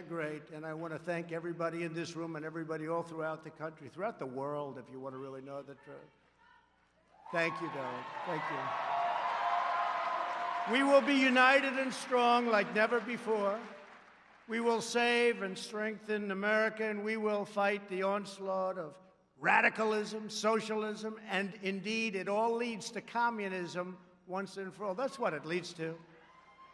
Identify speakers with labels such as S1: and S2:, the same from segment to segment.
S1: great, and I want to thank everybody in this room and everybody all throughout the country, throughout the world, if you want to really know the truth. Thank you, Doug. Thank you. We will be united and strong like never before. We will save and strengthen America, and we will fight the onslaught of radicalism, socialism, and indeed, it all leads to communism once and for all. That's what it leads to.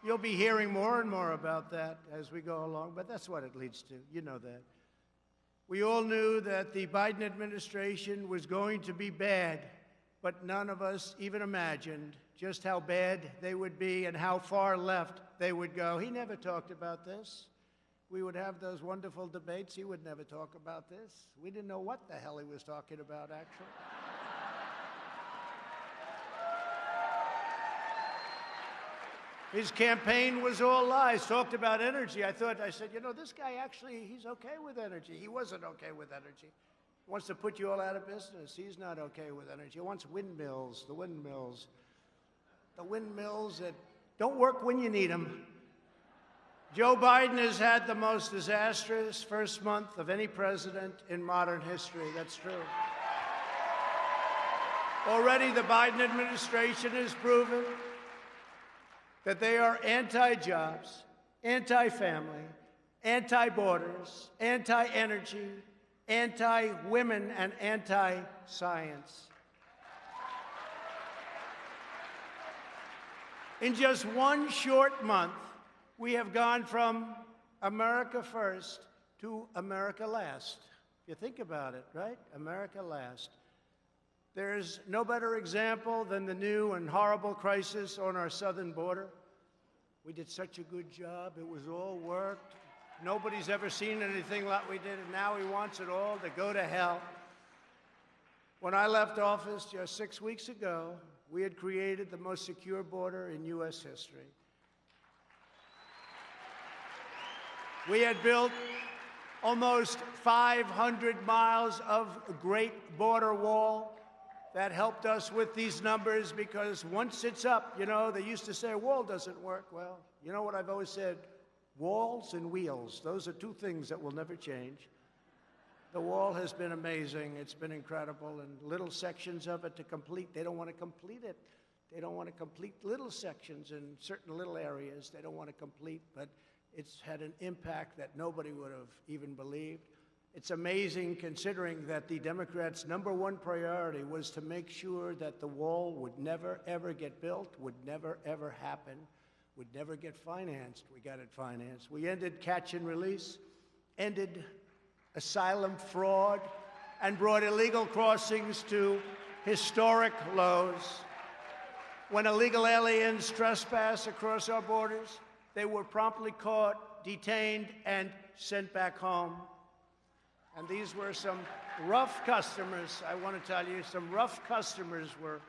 S1: You'll be hearing more and more about that as we go along, but that's what it leads to. You know that. We all knew that the Biden administration was going to be bad, but none of us even imagined just how bad they would be and how far left they would go. He never talked about this. We would have those wonderful debates. He would never talk about this. We didn't know what the hell he was talking about, actually. His campaign was all lies, talked about energy. I said, you know, this guy actually, he's okay with energy. He wasn't okay with energy. He wants to put you all out of business. He's not okay with energy. He wants windmills, the windmills that don't work when you need them. Joe Biden has had the most disastrous first month of any president in modern history. That's true. Already the Biden administration has proven that they are anti-jobs, anti-family, anti-borders, anti-energy, anti-women, and anti-science. In just one short month, we have gone from America first to America last. You think about it, right? America last. There's no better example than the new and horrible crisis on our southern border. We did such a good job. It was all worked. Nobody's ever seen anything like we did, and now he wants it all to go to hell. When I left office just 6 weeks ago, we had created the most secure border in U.S. history. We had built almost 500 miles of great border wall that helped us with these numbers, because once it's up, you know, they used to say a wall doesn't work. Well, you know what I've always said? Walls and wheels, those are two things that will never change. The wall has been amazing. It's been incredible, and little sections of it to complete. They don't want to complete it. They don't want to complete little sections in certain little areas. They don't want to complete, but it's had an impact that nobody would have even believed. It's amazing, considering that the Democrats' #1 priority was to make sure that the wall would never, ever get built, would never, ever happen, would never get financed. We got it financed. We ended catch and release, ended asylum fraud, and brought illegal crossings to historic lows. When illegal aliens trespass across our borders, they were promptly caught, detained, and sent back home. And these were some rough customers. I want to tell you, some rough customers were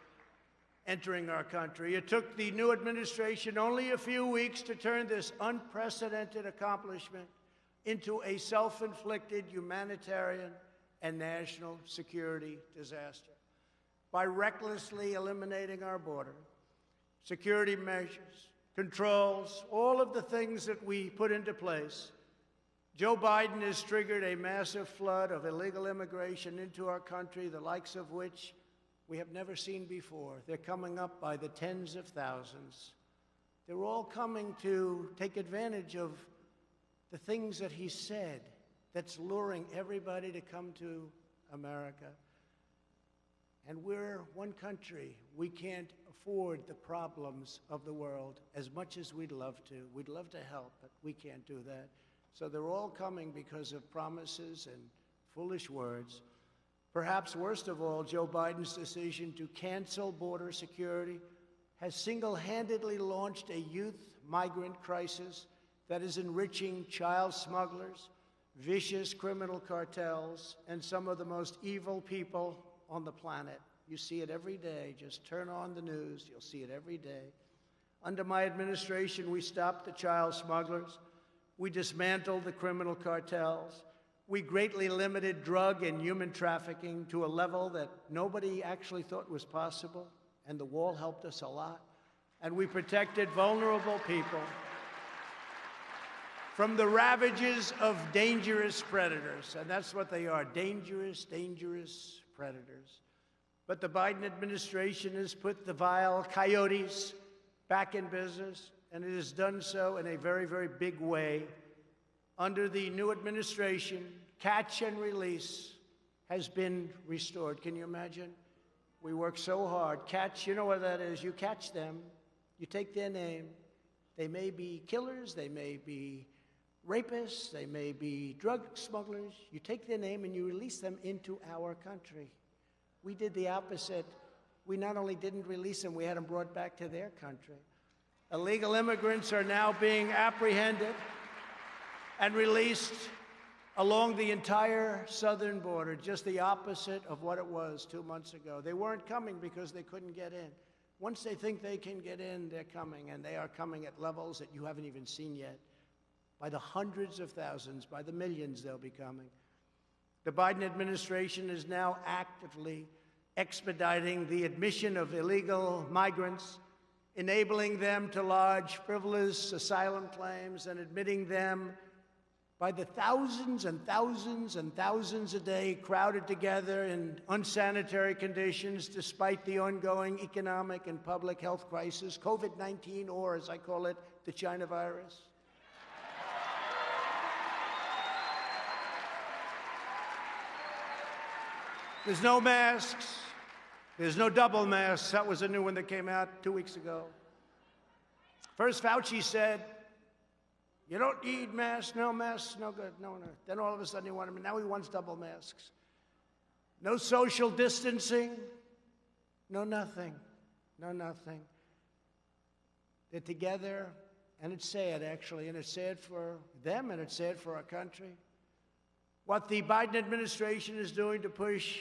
S1: entering our country. It took the new administration only a few weeks to turn this unprecedented accomplishment into a self-inflicted humanitarian and national security disaster. By recklessly eliminating our border, security measures, controls, all of the things that we put into place, Joe Biden has triggered a massive flood of illegal immigration into our country, the likes of which we have never seen before. They're coming up by the tens of thousands. They're all coming to take advantage of the things that he said that's luring everybody to come to America. And we're one country. We can't afford the problems of the world as much as we'd love to. We'd love to help, but we can't do that. So they're all coming because of promises and foolish words. Perhaps worst of all, Joe Biden's decision to cancel border security has single-handedly launched a youth migrant crisis that is enriching child smugglers, vicious criminal cartels, and some of the most evil people on the planet. You see it every day. Just turn on the news. You'll see it every day. Under my administration, we stopped the child smugglers. We dismantled the criminal cartels. We greatly limited drug and human trafficking to a level that nobody actually thought was possible, and the wall helped us a lot. And we protected vulnerable people. from the ravages of dangerous predators. And that's what they are, dangerous, dangerous predators. But the Biden administration has put the vile coyotes back in business, and it has done so in a very, very big way. Under the new administration, catch and release has been restored. Can you imagine? We work so hard. Catch, you know what that is. You catch them, you take their name. They may be killers, they may be rapists, they may be drug smugglers. You take their name and you release them into our country. We did the opposite. We not only didn't release them, we had them brought back to their country. Illegal immigrants are now being apprehended and released along the entire southern border, just the opposite of what it was 2 months ago. They weren't coming because they couldn't get in. Once they think they can get in, they're coming, and they are coming at levels that you haven't even seen yet. By the hundreds of thousands, by the millions, they'll be coming. The Biden administration is now actively expediting the admission of illegal migrants, enabling them to lodge frivolous asylum claims and admitting them by the thousands and thousands and thousands a day, crowded together in unsanitary conditions despite the ongoing economic and public health crisis, COVID-19, or as I call it, the China virus. There's no masks. There's no double masks. That was a new one that came out 2 weeks ago. First, Fauci said, you don't need masks, no good, no. Then all of a sudden he wanted, now he wants double masks. No social distancing, no nothing. They're together, and it's sad, actually, and it's sad for them, and it's sad for our country. What the Biden administration is doing to push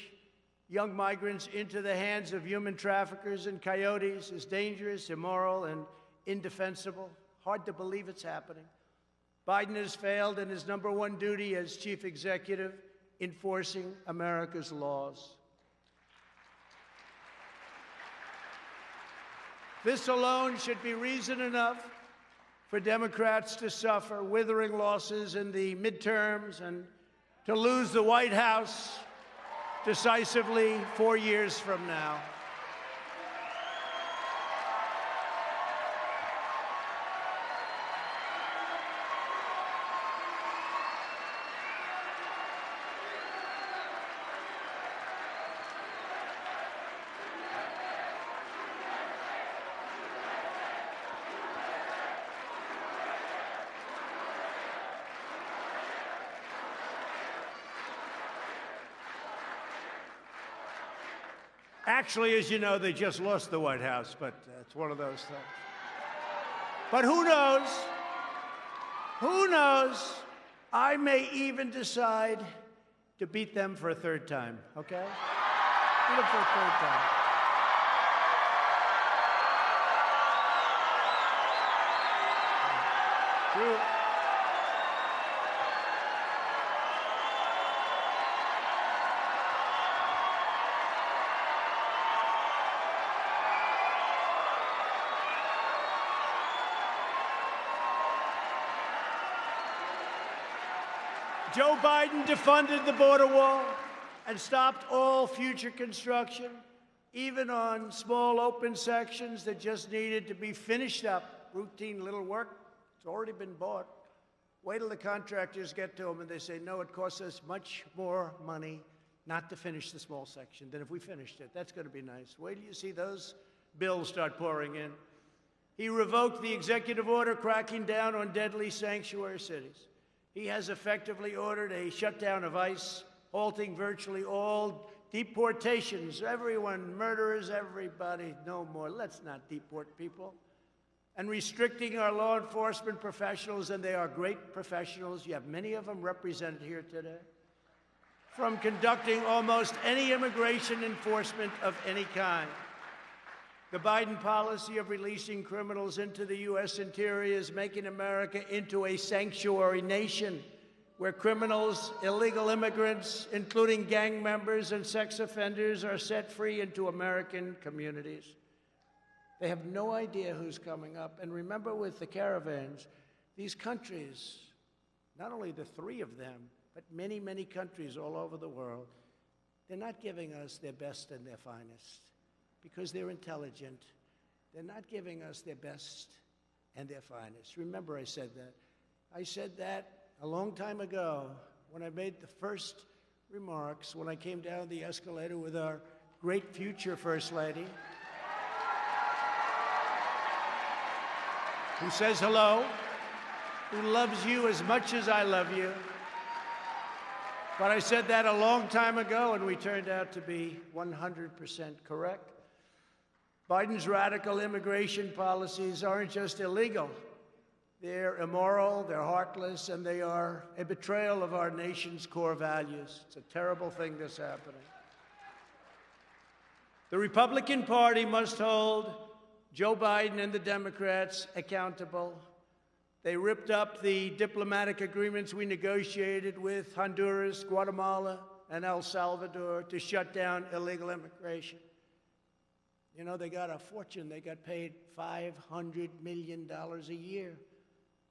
S1: young migrants into the hands of human traffickers and coyotes is dangerous, immoral, and indefensible. Hard to believe it's happening. Biden has failed in his number one duty as chief executive, enforcing America's laws. This alone should be reason enough for Democrats to suffer withering losses in the midterms and to lose the White House decisively 4 years from now. Actually, as you know, they just lost the White House, but it's one of those things. But who knows? Who knows? I may even decide to beat them for a third time, okay? Beat them for a third time. True. Joe Biden defunded the border wall and stopped all future construction, even on small open sections that just needed to be finished up. Routine little work, it's already been bought. Wait till the contractors get to them and they say, no, it costs us much more money not to finish the small section than if we finished it. That's going to be nice. Wait till you see those bills start pouring in. He revoked the executive order cracking down on deadly sanctuary cities. He has effectively ordered a shutdown of ICE, halting virtually all deportations. Everyone, murderers, everybody, no more. Let's not deport people. And restricting our law enforcement professionals, and they are great professionals. You have many of them represented here today, from conducting almost any immigration enforcement of any kind. The Biden policy of releasing criminals into the U.S. interior is making America into a sanctuary nation where criminals, illegal immigrants, including gang members and sex offenders, are set free into American communities. They have no idea who's coming up. And remember, with the caravans, these countries not only the three of them, but many, many countries all over the world, they're not giving us their best and their finest because they're intelligent. They're not giving us their best and their finest. Remember, I said that. I said that a long time ago when I made the first remarks, when I came down the escalator with our great future First Lady, who says hello, who loves you as much as I love you. But I said that a long time ago, and we turned out to be 100% correct. Biden's radical immigration policies aren't just illegal. They're immoral, they're heartless, and they are a betrayal of our nation's core values. It's a terrible thing that's happening. The Republican Party must hold Joe Biden and the Democrats accountable. They ripped up the diplomatic agreements we negotiated with Honduras, Guatemala, and El Salvador to shut down illegal immigration. You know, they got a fortune. They got paid $500 million a year.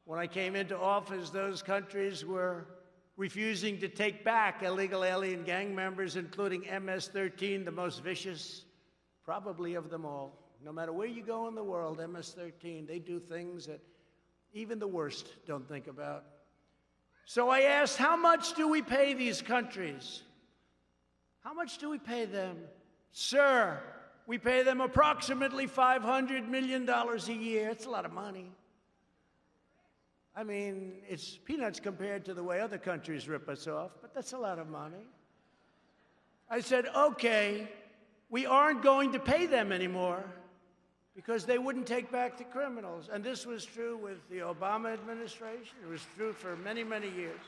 S1: When I came into office, those countries were refusing to take back illegal alien gang members, including MS-13, the most vicious, probably of them all. No matter where you go in the world, MS-13, they do things that even the worst don't think about. So I asked, how much do we pay these countries? How much do we pay them? Sir, we pay them approximately $500 million a year. It's a lot of money. I mean, it's peanuts compared to the way other countries rip us off, but that's a lot of money. I said, okay, we aren't going to pay them anymore because they wouldn't take back the criminals. And this was true with the Obama administration. It was true for many, many years.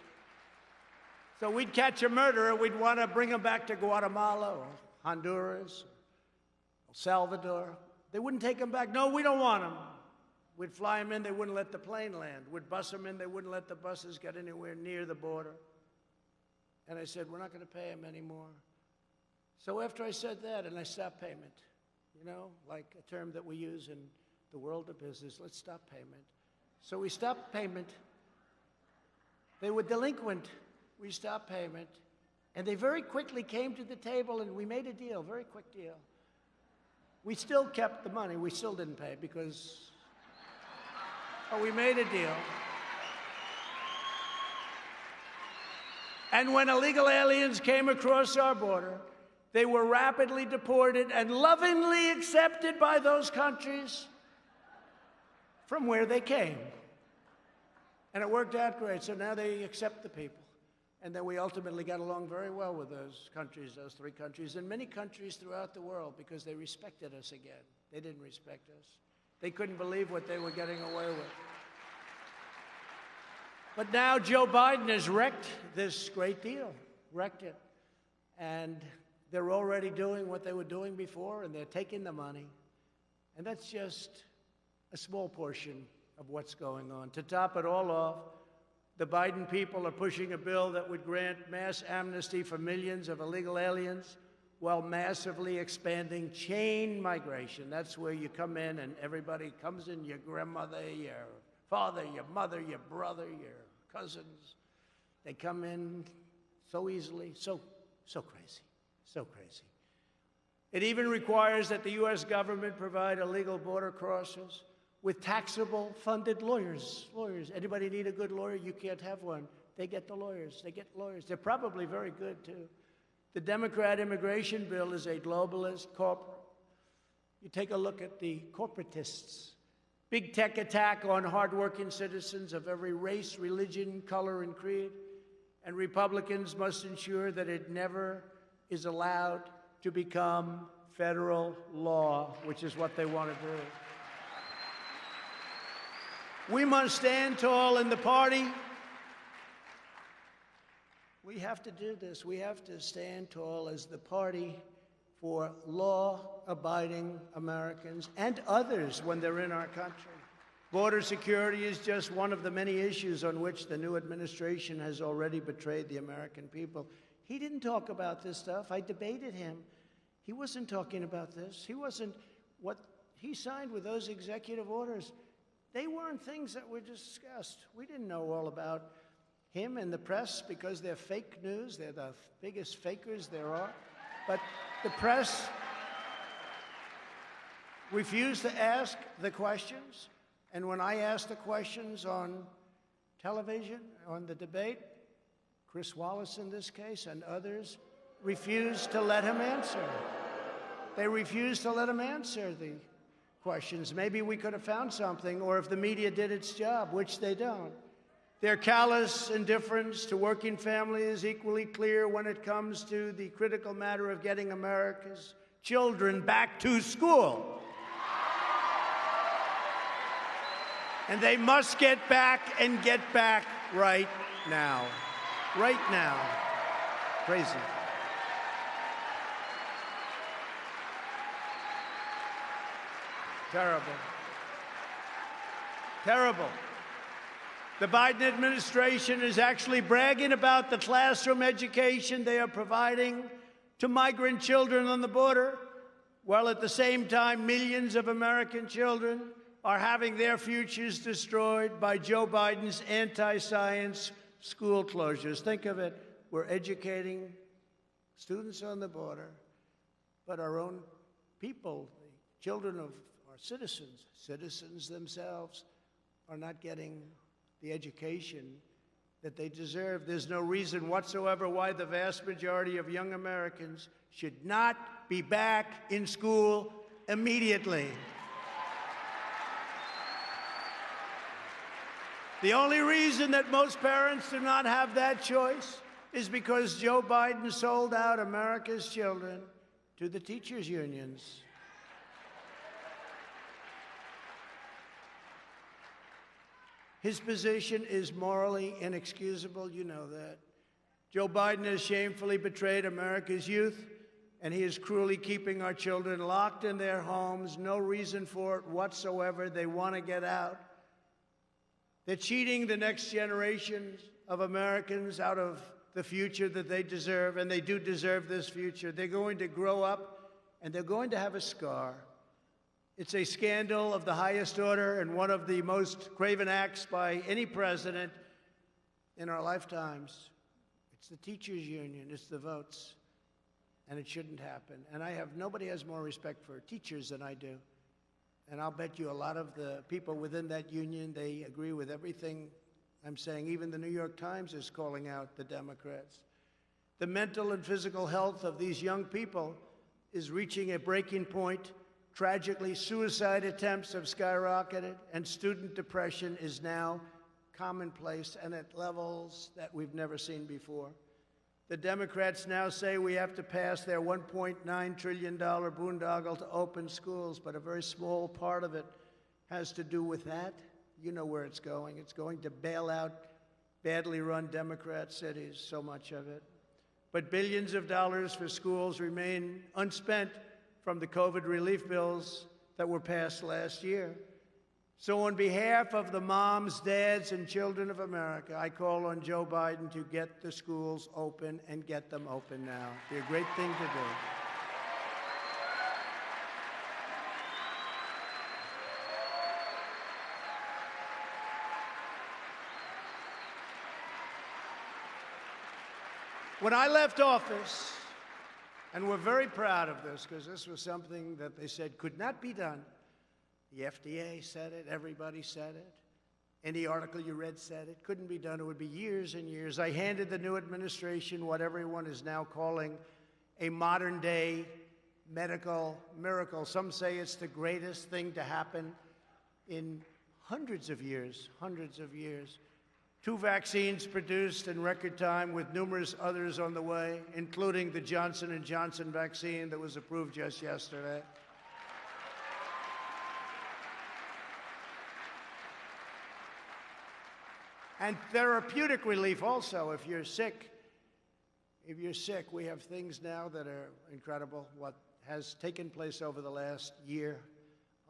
S1: So we'd catch a murderer, we'd want to bring him back to Guatemala or Honduras, or El Salvador. They wouldn't take him back. No, we don't want him. We'd fly him in, they wouldn't let the plane land. We'd bus him in, they wouldn't let the buses get anywhere near the border. And I said, we're not going to pay him anymore. So after I said that, and I stopped payment, you know, like a term that we use in the world of business, let's stop payment. So we stopped payment. They were delinquent. We stopped payment. And they very quickly came to the table, and we made a deal, very quick deal. We still kept the money. We still didn't pay because... Oh, we made a deal. And when illegal aliens came across our border, they were rapidly deported and lovingly accepted by those countries from where they came. And it worked out great. So now they accept the people. And then we ultimately got along very well with those countries, those three countries, and many countries throughout the world because they respected us again. They didn't respect us. They couldn't believe what they were getting away with. But now Joe Biden has wrecked this great deal, wrecked it. And they're already doing what they were doing before, and they're taking the money. And that's just a small portion of what's going on. To top it all off, the Biden people are pushing a bill that would grant mass amnesty for millions of illegal aliens while massively expanding chain migration. That's where you come in and everybody comes in, your grandmother, your father, your mother, your brother, your cousins. They come in so easily, so crazy, so crazy. It even requires that the U.S. government provide illegal border crossers with taxable funded lawyers. Anybody need a good lawyer? You can't have one. They get the lawyers. They get lawyers. They're probably very good, too. The Democrat immigration bill is a globalist corporate. You take a look at the corporatists. Big tech attack on hardworking citizens of every race, religion, color, and creed. And Republicans must ensure that it never is allowed to become federal law, which is what they want to do. We must stand tall in the party. We have to do this. We have to stand tall as the party for law-abiding Americans and others when they're in our country. Border security is just one of the many issues on which the new administration has already betrayed the American people. He didn't talk about this stuff. I debated him. He wasn't talking about this. He wasn't. What he signed with those executive orders, they weren't things that were discussed. We didn't know all about him and the press because they're fake news. They're the biggest fakers there are. But the press refused to ask the questions. And when I asked the questions on television, on the debate, Chris Wallace in this case and others refused to let him answer. They refused to let him answer the questions. Maybe we could have found something, or if the media did its job, which they don't. Their callous indifference to working families is equally clear when it comes to the critical matter of getting America's children back to school. And they must get back and get back right now. Right now. Crazy. Terrible. Terrible. The Biden administration is actually bragging about the classroom education they are providing to migrant children on the border, while at the same time millions of American children are having their futures destroyed by Joe Biden's anti-science school closures. Think of it. We're educating students on the border, but our own people, the children of our citizens themselves, are not getting the education that they deserve. There's no reason whatsoever why the vast majority of young Americans should not be back in school immediately. The only reason that most parents do not have that choice is because Joe Biden sold out America's children to the teachers' unions. His position is morally inexcusable. You know that. Joe Biden has shamefully betrayed America's youth, and he is cruelly keeping our children locked in their homes. No reason for it whatsoever. They want to get out. They're cheating the next generation of Americans out of the future that they deserve, and they do deserve this future. They're going to grow up, and they're going to have a scar. It's a scandal of the highest order and one of the most craven acts by any president in our lifetimes. It's the teachers' union. It's the votes. And it shouldn't happen. And nobody has more respect for teachers than I do. And I'll bet you a lot of the people within that union, they agree with everything I'm saying. Even the New York Times is calling out the Democrats. The mental and physical health of these young people is reaching a breaking point. Tragically, suicide attempts have skyrocketed, and student depression is now commonplace and at levels that we've never seen before. The Democrats now say we have to pass their $1.9 trillion boondoggle to open schools, but a very small part of it has to do with that. You know where it's going. It's going to bail out badly run Democrat cities, so much of it. But billions of dollars for schools remain unspent from the COVID relief bills that were passed last year. So on behalf of the moms, dads, and children of America, I call on Joe Biden to get the schools open and get them open now. It'd be a great thing to do. When I left office, and we're very proud of this because this was something that they said could not be done. The FDA said it. Everybody said it. Any article you read said it. Couldn't be done. It would be years and years. I handed the new administration what everyone is now calling a modern-day medical miracle. Some say it's the greatest thing to happen in hundreds of years. 2 vaccines produced in record time with numerous others on the way, including the Johnson & Johnson vaccine that was approved just yesterday. And therapeutic relief also. If you're sick, we have things now that are incredible, what has taken place over the last year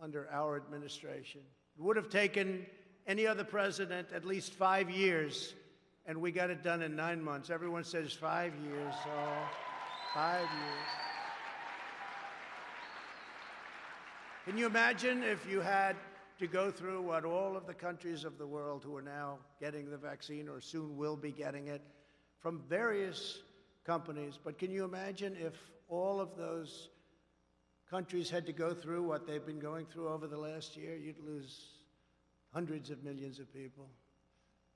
S1: under our administration. It would have taken any other president at least 5 years, and we got it done in 9 months. Everyone says 5 years, so 5 years. Can you imagine if you had to go through what all of the countries of the world who are now getting the vaccine or soon will be getting it from various companies. But can you imagine if all of those countries had to go through what they've been going through over the last year? You'd lose hundreds of millions of people.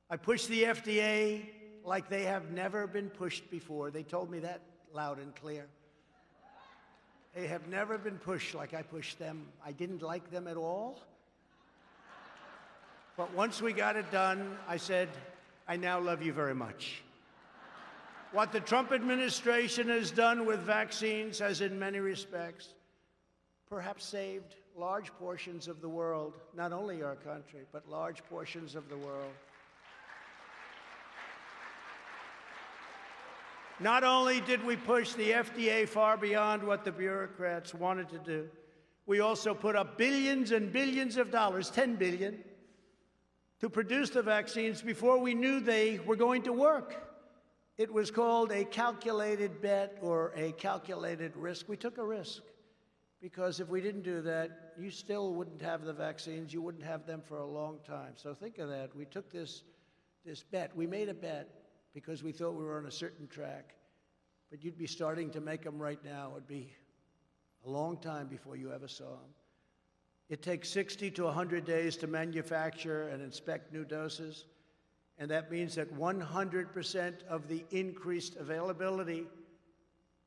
S1: I pushed the FDA like they have never been pushed before. They told me that loud and clear. They have never been pushed like I pushed them. I didn't like them at all. But once we got it done, I said, I now love you very much. What the Trump administration has done with vaccines has, in many respects, perhaps saved large portions of the world, not only our country, but large portions of the world. Not only did we push the FDA far beyond what the bureaucrats wanted to do, we also put up billions and billions of dollars, $10 billion, to produce the vaccines before we knew they were going to work. It was called a calculated bet or a calculated risk. We took a risk because if we didn't do that, you still wouldn't have the vaccines. You wouldn't have them for a long time. So think of that. We took this bet. We made a bet because we thought we were on a certain track. But you'd be starting to make them right now. It'd be a long time before you ever saw them. It takes 60 to 100 days to manufacture and inspect new doses. And that means that 100% of the increased availability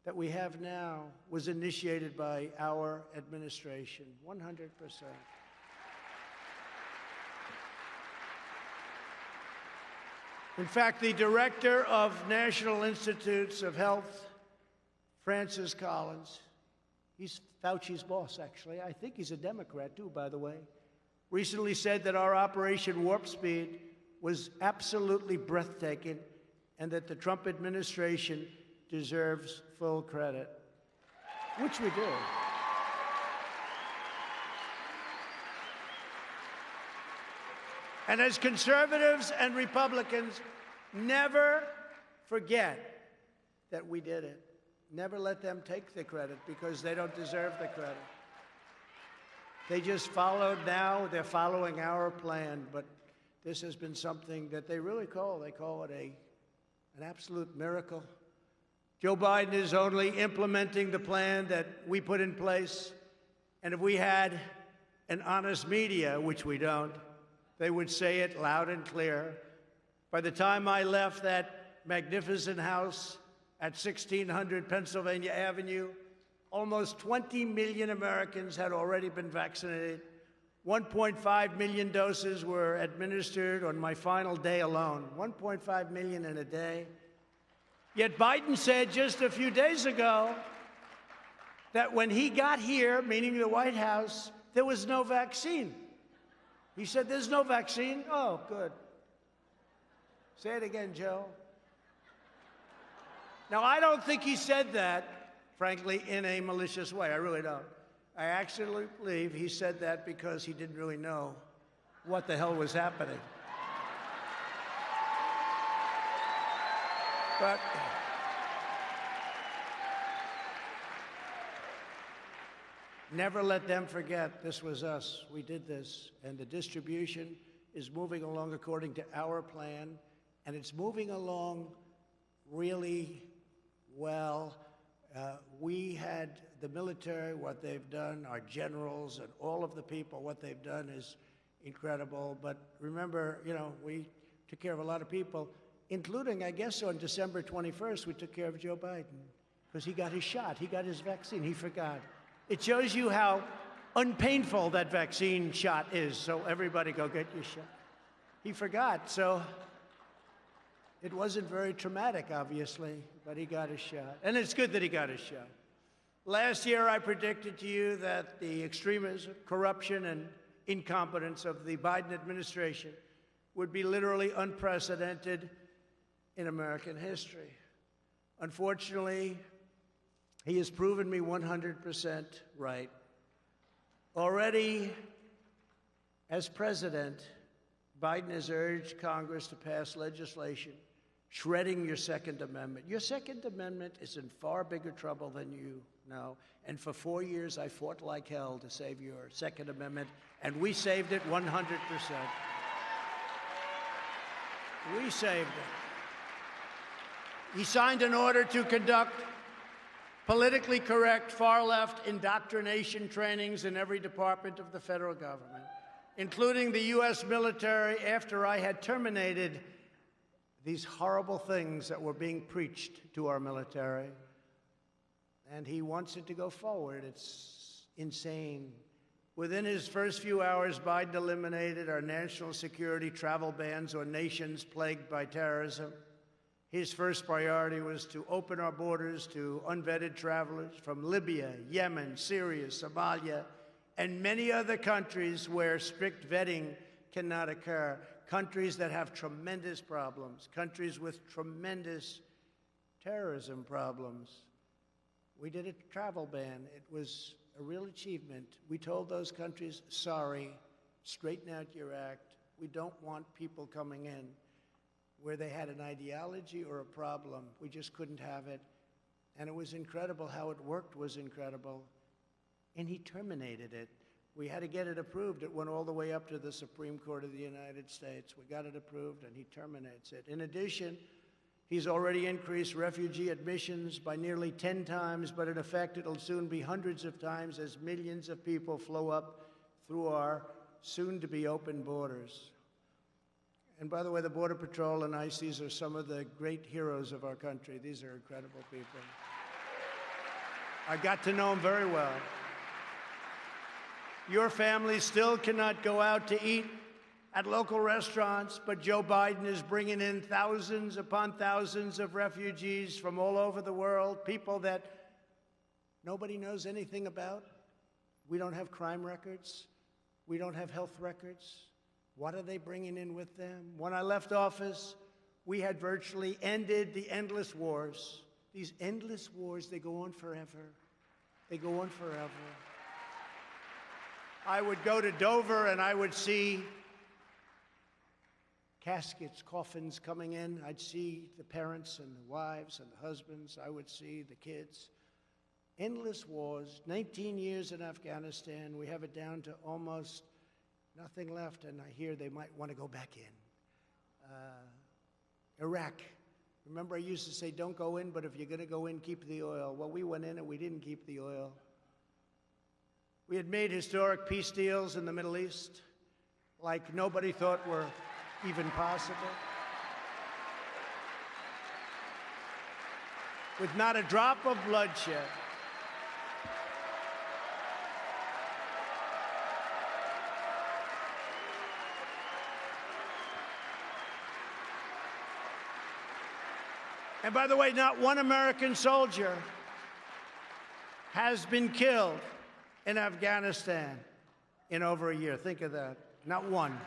S1: that we have now was initiated by our administration. 100%. In fact, the director of National Institutes of Health, Francis Collins, he's Fauci's boss, actually. I think he's a Democrat, too, by the way, recently said that our Operation Warp Speed was absolutely breathtaking and that the Trump administration deserves full credit, which we do. And as conservatives and Republicans, never forget that we did it. Never let them take the credit because they don't deserve the credit. They just followed now. They're following our plan, but this has been something that they really call it an absolute miracle. Joe Biden is only implementing the plan that we put in place. And if we had an honest media, which we don't, they would say it loud and clear. By the time I left that magnificent house at 1600 Pennsylvania Avenue, almost 20 million Americans had already been vaccinated. 1.5 million doses were administered on my final day alone. 1.5 million in a day. Yet Biden said just a few days ago that when he got here, meaning the White House, there was no vaccine. He said, there's no vaccine? Oh, good. Say it again, Joe. Now, I don't think he said that, frankly, in a malicious way. I really don't. I actually believe he said that because he didn't really know what the hell was happening. But never let them forget this was us. We did this. And the distribution is moving along according to our plan. And it's moving along really well. We had the military, what they've done, our generals and all of the people, what they've done is incredible. But remember, we took care of a lot of people, including, I guess, on December 21st, we took care of Joe Biden because he got his shot. He got his vaccine. He forgot. It shows you how unpainful that vaccine shot is. So everybody go get your shot. He forgot. So it wasn't very traumatic, obviously, but he got his shot. And it's good that he got his shot. Last year, I predicted to you that the extremism, corruption, and incompetence of the Biden administration would be literally unprecedented in American history. Unfortunately, he has proven me 100% right. Already, as president, Biden has urged Congress to pass legislation shredding your Second Amendment. Your Second Amendment is in far bigger trouble than you know. And for 4 years, I fought like hell to save your Second Amendment, and we saved it 100%. We saved it. He signed an order to conduct politically correct far-left indoctrination trainings in every department of the federal government, including the U.S. military, after I had terminated these horrible things that were being preached to our military. And he wants it to go forward. It's insane. Within his first few hours, Biden eliminated our national security travel bans on nations plagued by terrorism. His first priority was to open our borders to unvetted travelers from Libya, Yemen, Syria, Somalia, and many other countries where strict vetting cannot occur, countries that have tremendous problems, countries with tremendous terrorism problems. We did a travel ban. It was a real achievement. We told those countries, sorry, straighten out your act. We don't want people coming in where they had an ideology or a problem. We just couldn't have it. And it was incredible. How it worked was incredible. And he terminated it. We had to get it approved. It went all the way up to the Supreme Court of the United States. We got it approved, and he terminates it. In addition, he's already increased refugee admissions by nearly 10 times, but in effect, it'll soon be hundreds of times as millions of people flow up through our soon-to-be open borders. And by the way, the Border Patrol and ICE, these are some of the great heroes of our country. These are incredible people. I got to know them very well. Your family still cannot go out to eat at local restaurants, but Joe Biden is bringing in thousands upon thousands of refugees from all over the world, people that nobody knows anything about. We don't have crime records. We don't have health records. What are they bringing in with them? When I left office, we had virtually ended the endless wars. These endless wars, they go on forever. They go on forever. I would go to Dover and I would see caskets, coffins coming in. I'd see the parents and the wives and the husbands. I would see the kids. Endless wars, 19 years in Afghanistan. We have it down to almost nothing left, and I hear they might want to go back in. Iraq. Remember, I used to say, don't go in, but if you're going to go in, keep the oil. Well, we went in and we didn't keep the oil. We had made historic peace deals in the Middle East like nobody thought were even possible. With not a drop of bloodshed. And by the way, not one American soldier has been killed in Afghanistan in over a year. Think of that. Not one.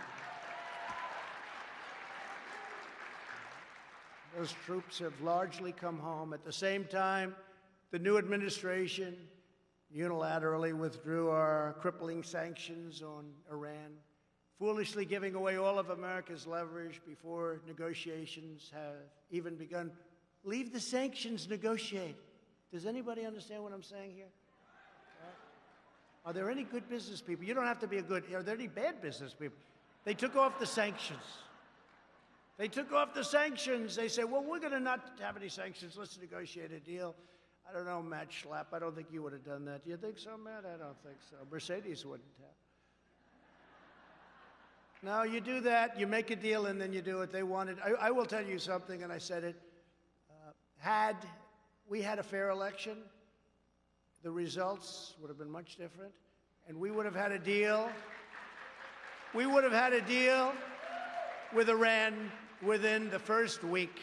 S1: Those troops have largely come home. At the same time, the new administration unilaterally withdrew our crippling sanctions on Iran, foolishly giving away all of America's leverage before negotiations have even begun. Leave the sanctions, negotiate. Does anybody understand what I'm saying here? Are there any good business people? You don't have to be a good. Are there any bad business people? They took off the sanctions. They took off the sanctions. They said, well, we're going to not have any sanctions. Let's negotiate a deal. I don't know, Matt Schlapp. I don't think you would have done that. Do you think so, Matt? I don't think so. Mercedes wouldn't have. No, you do that. You make a deal, and then you do it. They wanted. I will tell you something, and I said it. Had we had a fair election, the results would have been much different, and we would have had a deal. We would have had a deal with Iran within the first week.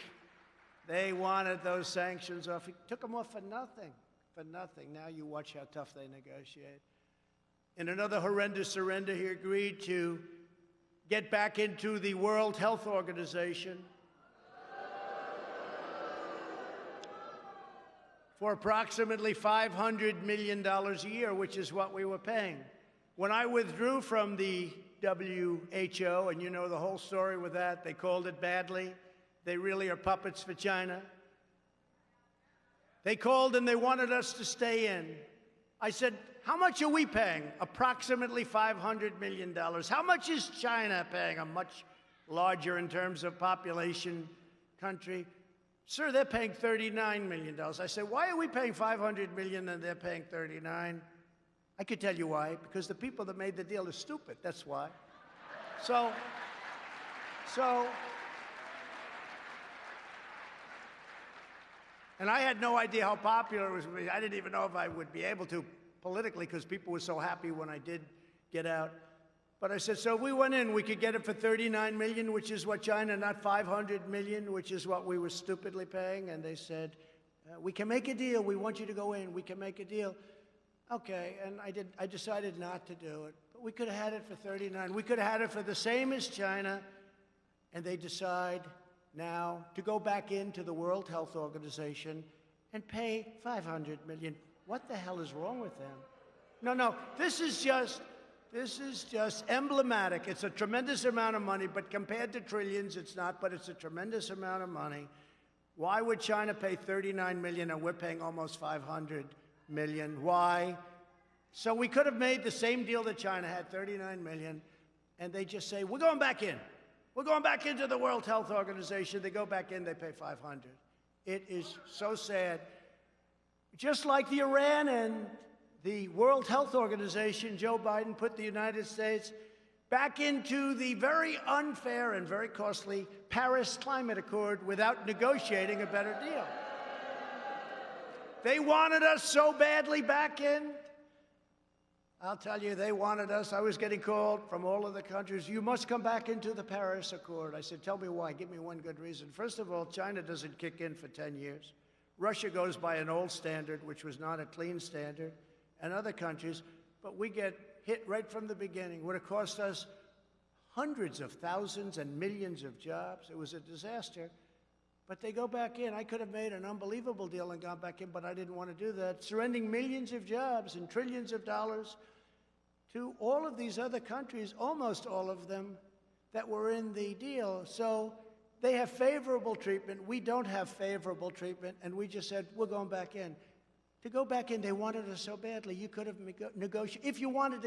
S1: They wanted those sanctions off. He took them off for nothing, for nothing. Now you watch how tough they negotiate. In another horrendous surrender, he agreed to get back into the World Health Organization for approximately $500 million a year, which is what we were paying. When I withdrew from the WHO, and you know the whole story with that, they called it badly. they really are puppets for China. They called and they wanted us to stay in. I said, how much are we paying? Approximately $500 million. How much is China paying? A much larger in terms of population country. Sir, they're paying $39 million. I said, why are we paying $500 million and they're paying $39? I could tell you why. Because the people that made the deal are stupid. That's why. So, and I had no idea how popular it was. I didn't even know if I would be able to politically because people were so happy when I did get out. But I said, so if we went in, we could get it for $39 million, which is what China, not $500 million, which is what we were stupidly paying. And they said, we can make a deal. We want you to go in. We can make a deal. Okay, and I decided not to do it. But we could have had it for $39. We could have had it for the same as China. And they decide now to go back into the World Health Organization and pay $500 million. What the hell is wrong with them? No, this is just emblematic. It's a tremendous amount of money, but compared to trillions, it's not, but it's a tremendous amount of money. Why would China pay $39 million and we're paying almost $500 million? Why? So we could have made the same deal that China had, $39 million, and they just say, we're going back in. We're going back into the World Health Organization. They go back in, they pay $500. It is so sad. Just like the Iran and the World Health Organization, Joe Biden put the United States back into the very unfair and very costly Paris Climate Accord without negotiating a better deal. They wanted us so badly back in. I'll tell you, they wanted us. I was getting called from all of the countries. You must come back into the Paris Accord. I said, tell me why. Give me one good reason. First of all, China doesn't kick in for 10 years. Russia goes by an old standard, which was not a clean standard, and other countries. But we get hit right from the beginning. It would have cost us hundreds of thousands and millions of jobs. It was a disaster. But they go back in. I could have made an unbelievable deal and gone back in, but I didn't want to do that. Surrendering millions of jobs and trillions of dollars to all of these other countries, almost all of them, that were in the deal. So they have favorable treatment. We don't have favorable treatment, and we just said, we're going back in. To go back in, they wanted us so badly. You could have negotiated. If you wanted to